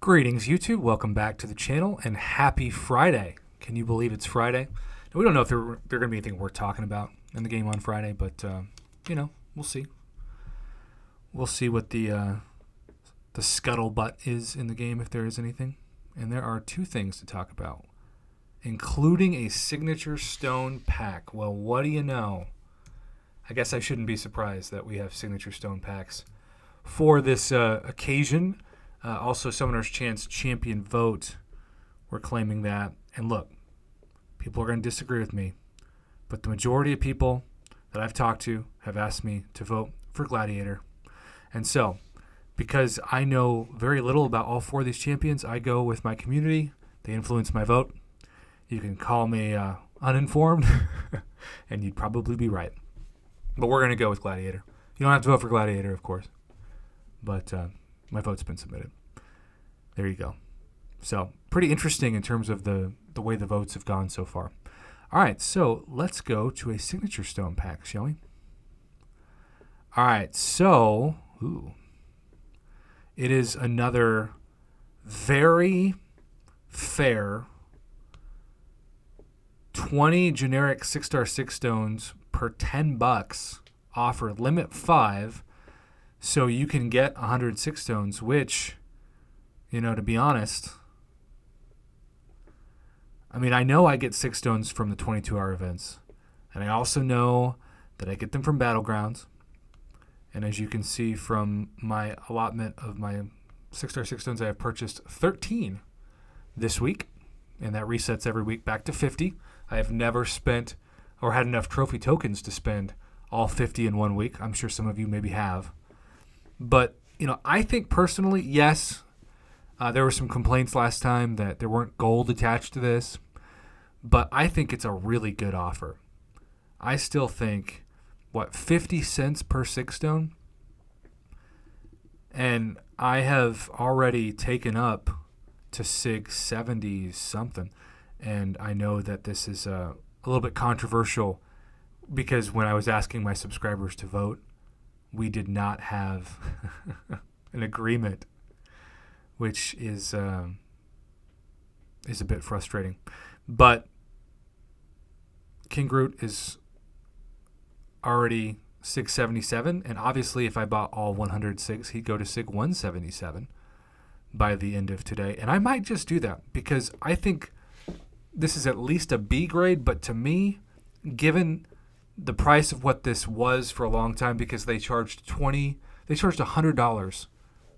Greetings, YouTube. Welcome back to the channel, and happy Friday. Can you believe it's Friday? Now, we don't know if there going to be anything worth talking about in the game on Friday, but, we'll see. We'll see what the scuttlebutt is in the game, if there is anything. And there are two things to talk about, including a signature stone pack. Well, what do you know? I guess I shouldn't be surprised that we have signature stone packs for this occasion. Also, Summoner's Chance Champion Vote, we're claiming that. And look, people are going to disagree with me, but the majority of people that I've talked to have asked me to vote for Gladiator. And so, because I know very little about all four of these champions, I go with my community. They influence my vote. You can call me uninformed, and you'd probably be right. But we're going to go with Gladiator. You don't have to vote for Gladiator, of course. But my vote's been submitted. There you go. So, pretty interesting in terms of the way the votes have gone so far. All right, so let's go to a signature stone pack, shall we? All right, so it is another very fair 20 generic 6-star 6 stones per $10 offer, limit 5. So you can get 106 stones, which, to be honest, I know I get 6 stones from the 22-hour events. And I also know that I get them from Battlegrounds. And as you can see from my allotment of my 6-star 6 stones, I have purchased 13 this week. And that resets every week back to 50. I have never spent or had enough trophy tokens to spend all 50 in 1 week. I'm sure some of you maybe have. But, I think personally, yes, there were some complaints last time that there weren't gold attached to this. But I think it's a really good offer. I still think, 50 cents per 6 stone? And I have already taken up to SIG 70 something. And I know that this is a little bit controversial because when I was asking my subscribers to vote, we did not have an agreement, which is a bit frustrating. But King Groot is already SIG 77, and obviously if I bought all 100 SIGs, he'd go to SIG 177 by the end of today. And I might just do that because I think this is at least a B grade, but to me, given the price of what this was for a long time, because they charged $100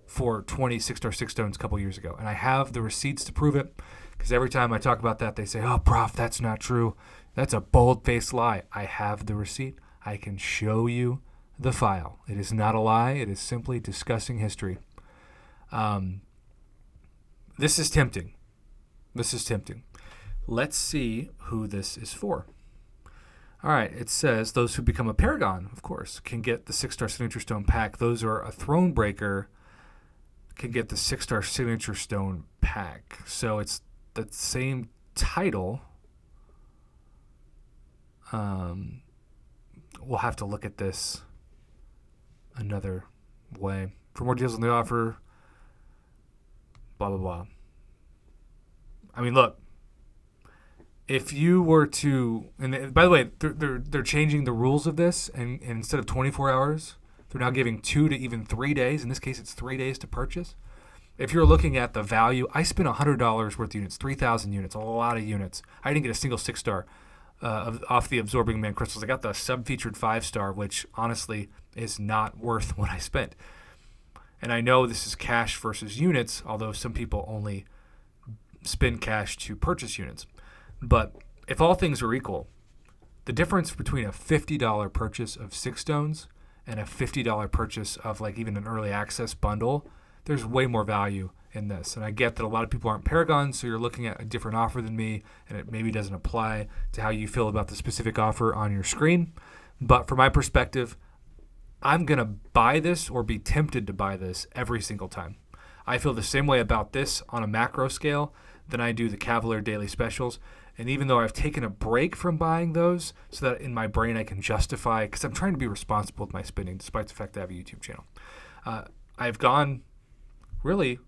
for 20 6-star 6 stones a couple years ago. And I have the receipts to prove it, because every time I talk about that, they say, "Oh, Prof, that's not true. That's a bold-faced lie." I have the receipt. I can show you the file. It is not a lie. It is simply discussing history. This is tempting. Let's see who this is for. All right, it says those who become a Paragon, of course, can get the 6-star Signature Stone pack. Those who are a Thronebreaker can get the 6-star Signature Stone pack. So it's the same title. We'll have to look at this another way. For more details on the offer, blah, blah, blah. Look. If you were to, and by the way, they're changing the rules of this, and instead of 24 hours, they're now giving 2 to even 3 days. In this case, it's 3 days to purchase. If you're looking at the value, I spent $100 worth of units, 3,000 units, a lot of units. I didn't get a single 6-star off the Absorbing Man crystals. I got the sub-featured 5-star, which honestly is not worth what I spent. And I know this is cash versus units, although some people only spend cash to purchase units. But if all things are equal, the difference between a $50 purchase of 6 stones and a $50 purchase of even an early access bundle, there's way more value in this. And I get that a lot of people aren't Paragons, so you're looking at a different offer than me, and it maybe doesn't apply to how you feel about the specific offer on your screen. But from my perspective, I'm going to buy this or be tempted to buy this every single time. I feel the same way about this on a macro scale than I do the Cavalier Daily Specials. And even though I've taken a break from buying those so that in my brain I can justify, because I'm trying to be responsible with my spending despite the fact that I have a YouTube channel, I've gone really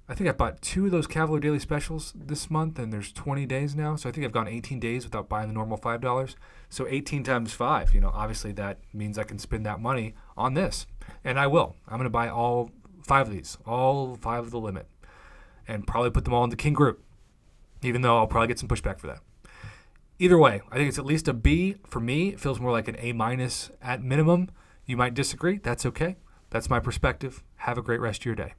I think I bought 2 of those Cavalier Daily Specials this month, and there's 20 days now. So I think I've gone 18 days without buying the normal $5. So 18 times 5, obviously that means I can spend that money on this. And I will. I'm going to buy all 5 of these, all 5 of the limit, and probably put them all into King Group, even though I'll probably get some pushback for that. Either way, I think it's at least a B. For me, it feels more like an A- at minimum. You might disagree. That's okay. That's my perspective. Have a great rest of your day.